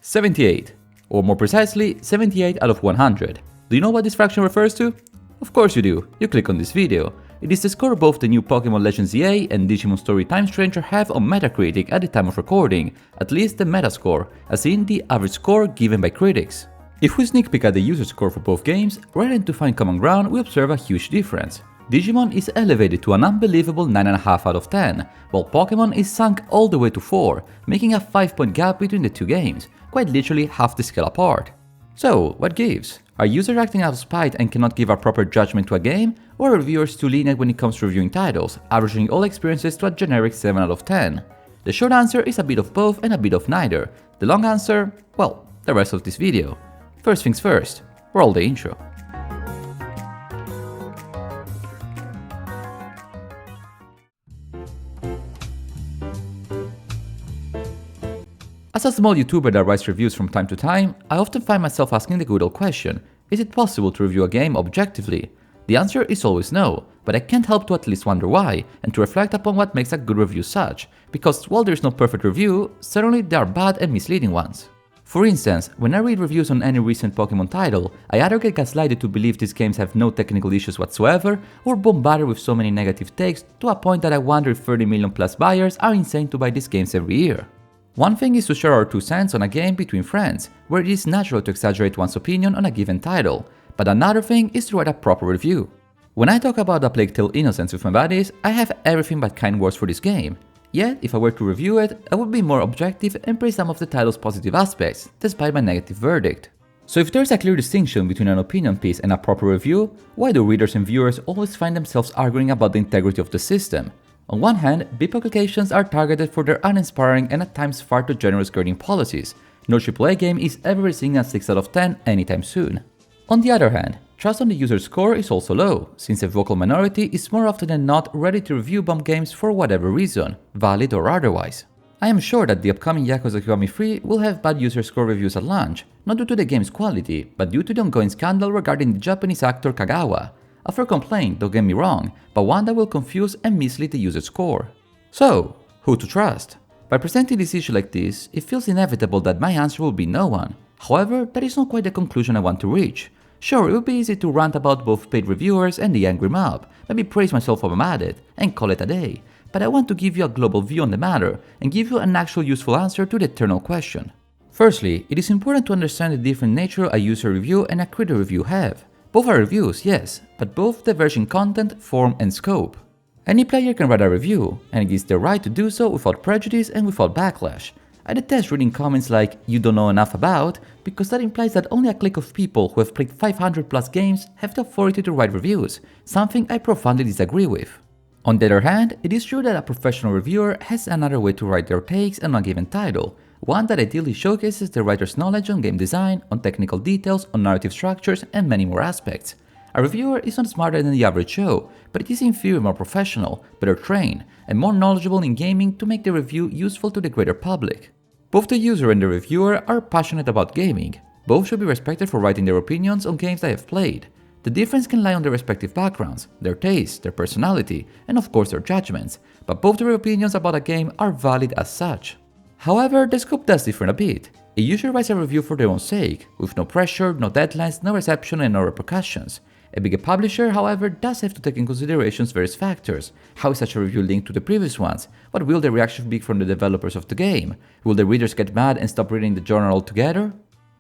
78, or more precisely, 78 out of 100. Do you know what this fraction refers to? Of course you do, you click on this video. It is the score both the new Pokemon Legends EA and Digimon Story Time Stranger have on Metacritic at the time of recording, at least the Metascore, as in the average score given by critics. If we sneak peek at the user score for both games, rather than to find common ground, we observe a huge difference. Digimon is elevated to an unbelievable 9.5 out of 10, while Pokemon is sunk all the way to 4, making a 5-point gap between the two games, quite literally half the scale apart. So, what gives? Are users acting out of spite and cannot give a proper judgment to a game, or are reviewers too lenient when it comes to reviewing titles, averaging all experiences to a generic 7 out of 10? The short answer is a bit of both and a bit of neither. The long answer? Well, the rest of this video. First things first, roll the intro. As a small YouTuber that writes reviews from time to time, I often find myself asking the good old question, is it possible to review a game objectively? The answer is always no, but I can't help to at least wonder why, and to reflect upon what makes a good review such, because while there is no perfect review, certainly there are bad and misleading ones. For instance, when I read reviews on any recent Pokemon title, I either get gaslighted to believe these games have no technical issues whatsoever, or bombarded with so many negative takes to a point that I wonder if 30 million plus buyers are insane to buy these games every year. One thing is to share our 2 cents on a game between friends, where it is natural to exaggerate one's opinion on a given title, but another thing is to write a proper review. When I talk about A Plague Tale Innocence with my buddies, I have everything but kind words for this game. Yet, if I were to review it, I would be more objective and praise some of the title's positive aspects, despite my negative verdict. So if there's a clear distinction between an opinion piece and a proper review, why do readers and viewers always find themselves arguing about the integrity of the system? On one hand, big publications are targeted for their uninspiring and at times far too generous grading policies. No AAA game is ever receiving a 6 out of 10 anytime soon. On the other hand, trust on the user score is also low, since a vocal minority is more often than not ready to review bomb games for whatever reason, valid or otherwise. I am sure that the upcoming Yakuza Kiwami 3 will have bad user score reviews at launch, not due to the game's quality, but due to the ongoing scandal regarding the Japanese actor Kagawa. A fair complaint, don't get me wrong, but one that will confuse and mislead the user score. So, who to trust? By presenting this issue like this, it feels inevitable that my answer will be no one. However, that is not quite the conclusion I want to reach. Sure, it would be easy to rant about both paid reviewers and the angry mob, maybe praise myself while I'm at it, and call it a day. But I want to give you a global view on the matter, and give you an actual useful answer to the eternal question. Firstly, it is important to understand the different nature a user review and a critic review have. Both are reviews, yes, but both diverge in content, form, and scope. Any player can write a review, and it is their right to do so without prejudice and without backlash. I detest reading comments like, "you don't know enough about," because that implies that only a clique of people who have played 500 plus games have the authority to write reviews, something I profoundly disagree with. On the other hand, it is true that a professional reviewer has another way to write their takes on a given title, one that ideally showcases the writer's knowledge on game design, on technical details, on narrative structures, and many more aspects. A reviewer is not smarter than the average Joe, but it is in theory more professional, better trained, and more knowledgeable in gaming to make the review useful to the greater public. Both the user and the reviewer are passionate about gaming. Both should be respected for writing their opinions on games they have played. The difference can lie on their respective backgrounds, their tastes, their personality, and of course their judgments, but both their opinions about a game are valid as such. However, the scope does differ a bit. A user writes a review for their own sake, with no pressure, no deadlines, no reception, and no repercussions. A bigger publisher, however, does have to take in consideration various factors. How is such a review linked to the previous ones? What will the reaction be from the developers of the game? Will the readers get mad and stop reading the journal altogether?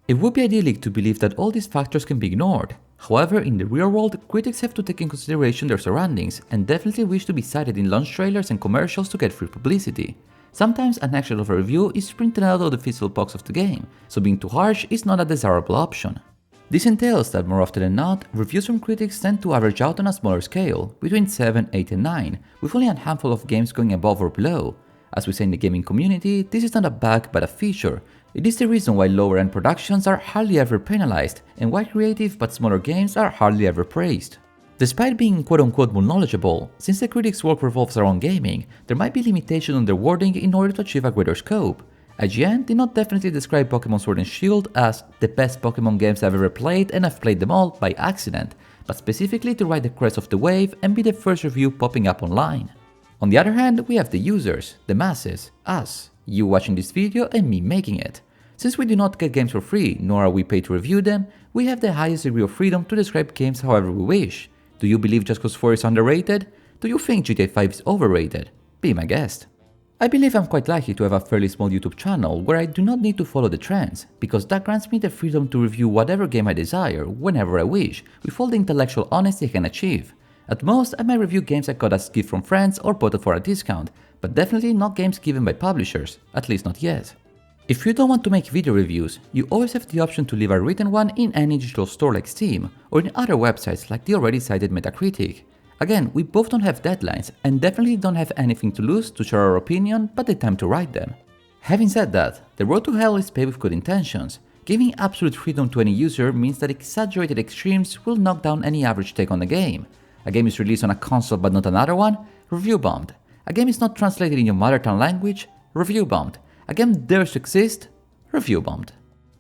It would be idyllic to believe that all these factors can be ignored. However, in the real world, critics have to take in consideration their surroundings, and definitely wish to be cited in launch trailers and commercials to get free publicity. Sometimes an action of a review is printed out of the physical box of the game, so being too harsh is not a desirable option. This entails that more often than not, reviews from critics tend to average out on a smaller scale, between 7, 8 and 9, with only a handful of games going above or below. As we say in the gaming community, this is not a bug but a feature. It is the reason why lower end productions are hardly ever penalized, and why creative but smaller games are hardly ever praised. Despite being quote-unquote more knowledgeable, since the critics' work revolves around gaming, there might be limitations on their wording in order to achieve a greater scope. IGN did not definitely describe Pokemon Sword and Shield as the best Pokemon games I've ever played and I've played them all by accident, but specifically to ride the crest of the wave and be the first review popping up online. On the other hand, we have the users, the masses, us, you watching this video and me making it. Since we do not get games for free, nor are we paid to review them, we have the highest degree of freedom to describe games however we wish. Do you believe Just Cause 4 is underrated? Do you think GTA 5 is overrated? Be my guest. I believe I'm quite lucky to have a fairly small YouTube channel where I do not need to follow the trends, because that grants me the freedom to review whatever game I desire, whenever I wish, with all the intellectual honesty I can achieve. At most, I might review games I got as gift from friends or bought for a discount, but definitely not games given by publishers, at least not yet. If you don't want to make video reviews, you always have the option to leave a written one in any digital store like Steam, or in other websites like the already cited Metacritic. Again, we both don't have deadlines and definitely don't have anything to lose to share our opinion but the time to write them. Having said that, the road to hell is paved with good intentions. Giving absolute freedom to any user means that exaggerated extremes will knock down any average take on the game. A game is released on a console but not another one? Review bombed. A game is not translated in your mother tongue language? Review bombed. A game dares to exist? Review bombed.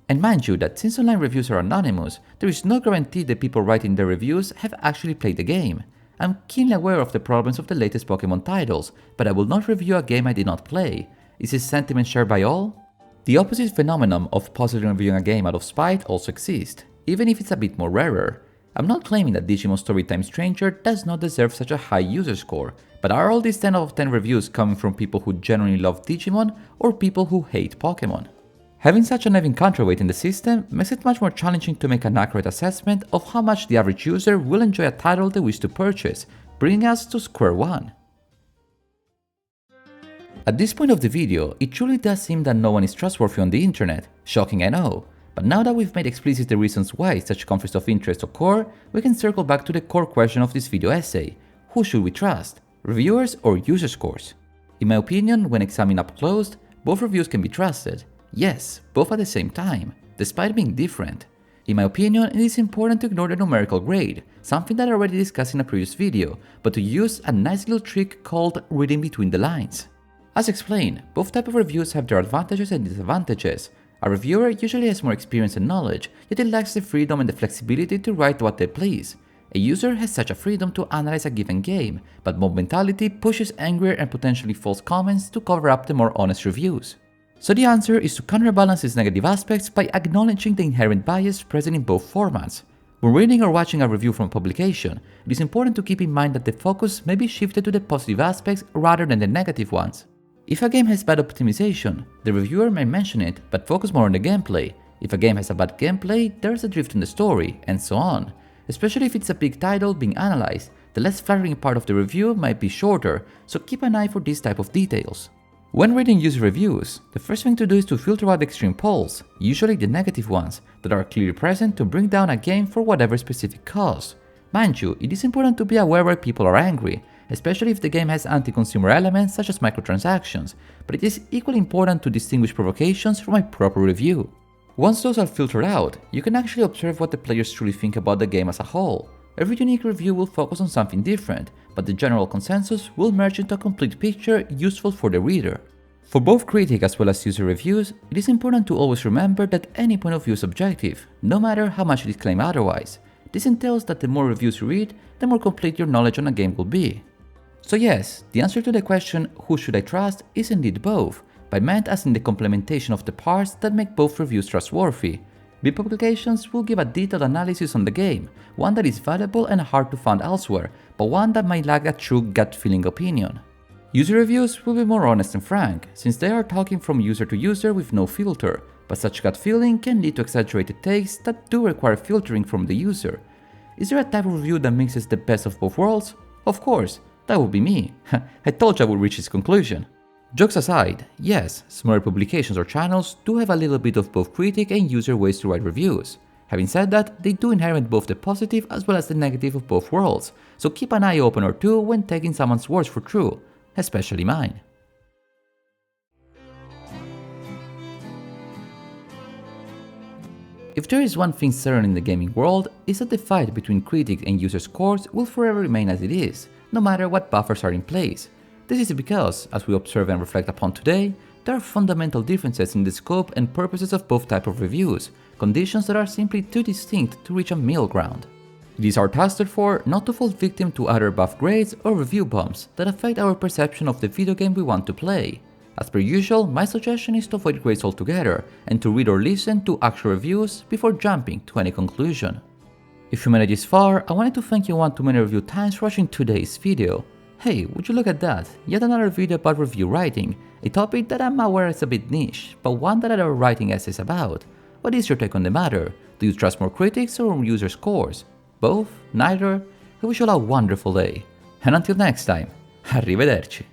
And mind you that since online reviews are anonymous, there is no guarantee that people writing their reviews have actually played the game. I'm keenly aware of the problems of the latest Pokemon titles, but I will not review a game I did not play. Is this sentiment shared by all? The opposite phenomenon of positively reviewing a game out of spite also exists, even if it's a bit more rarer. I'm not claiming that Digimon Story Time Stranger does not deserve such a high user score, but are all these 10 out of 10 reviews coming from people who genuinely love Digimon or people who hate Pokemon? Having such an even counterweight in the system makes it much more challenging to make an accurate assessment of how much the average user will enjoy a title they wish to purchase, bringing us to square one. At this point of the video, it truly does seem that no one is trustworthy on the internet. Shocking, I know. But now that we've made explicit the reasons why such conflicts of interest occur, we can circle back to the core question of this video essay. Who should we trust? Reviewers or user scores? In my opinion, when examined up close, both reviews can be trusted. Yes, both at the same time, despite being different. In my opinion, it is important to ignore the numerical grade, something that I already discussed in a previous video, but to use a nice little trick called reading between the lines. As explained, both types of reviews have their advantages and disadvantages. A reviewer usually has more experience and knowledge, yet it lacks the freedom and the flexibility to write what they please. A user has such a freedom to analyze a given game, but mob mentality pushes angrier and potentially false comments to cover up the more honest reviews. So the answer is to counterbalance these negative aspects by acknowledging the inherent bias present in both formats. When reading or watching a review from a publication, it is important to keep in mind that the focus may be shifted to the positive aspects rather than the negative ones. If a game has bad optimization, the reviewer may mention it but focus more on the gameplay. If a game has a bad gameplay, there is a drift in the story, and so on. Especially if it's a big title being analyzed, the less flattering part of the review might be shorter, so keep an eye for these type of details. When reading user reviews, the first thing to do is to filter out the extreme polls, usually the negative ones, that are clearly present to bring down a game for whatever specific cause. Mind you, it is important to be aware where people are angry, especially if the game has anti-consumer elements such as microtransactions, but it is equally important to distinguish provocations from a proper review. Once those are filtered out, you can actually observe what the players truly think about the game as a whole. Every unique review will focus on something different, but the general consensus will merge into a complete picture useful for the reader. For both critic as well as user reviews, it is important to always remember that any point of view is subjective, no matter how much it is claimed otherwise. This entails that the more reviews you read, the more complete your knowledge on a game will be. So yes, the answer to the question, who should I trust, is indeed both, but meant as in the complementation of the parts that make both reviews trustworthy. Big publications will give a detailed analysis on the game, one that is valuable and hard to find elsewhere, but one that might lack a true gut feeling opinion. User reviews will be more honest and frank, since they are talking from user to user with no filter, but such gut feeling can lead to exaggerated takes that do require filtering from the user. Is there a type of review that mixes the best of both worlds? Of course, that would be me. I told you I would reach this conclusion. Jokes aside, yes, smaller publications or channels do have a little bit of both critic and user ways to write reviews. Having said that, they do inherit both the positive as well as the negative of both worlds, so keep an eye open or two when taking someone's words for true, especially mine. If there is one thing certain in the gaming world, is that the fight between critic and user scores will forever remain as it is, no matter what buffers are in place. This is because, as we observe and reflect upon today, there are fundamental differences in the scope and purposes of both types of reviews, conditions that are simply too distinct to reach a middle ground. It is our task therefore not to fall victim to either buff grades or review bumps that affect our perception of the video game we want to play. As per usual, my suggestion is to avoid grades altogether and to read or listen to actual reviews before jumping to any conclusion. If you made it this far, I wanted to thank you one too many review times for watching today's video. Hey, would you look at that, yet another video about review writing, a topic that I'm aware is a bit niche, but one that other writing essays about. What is your take on the matter? Do you trust more critics or user scores? Both? Neither? I wish you all a wonderful day. And until next time, arrivederci!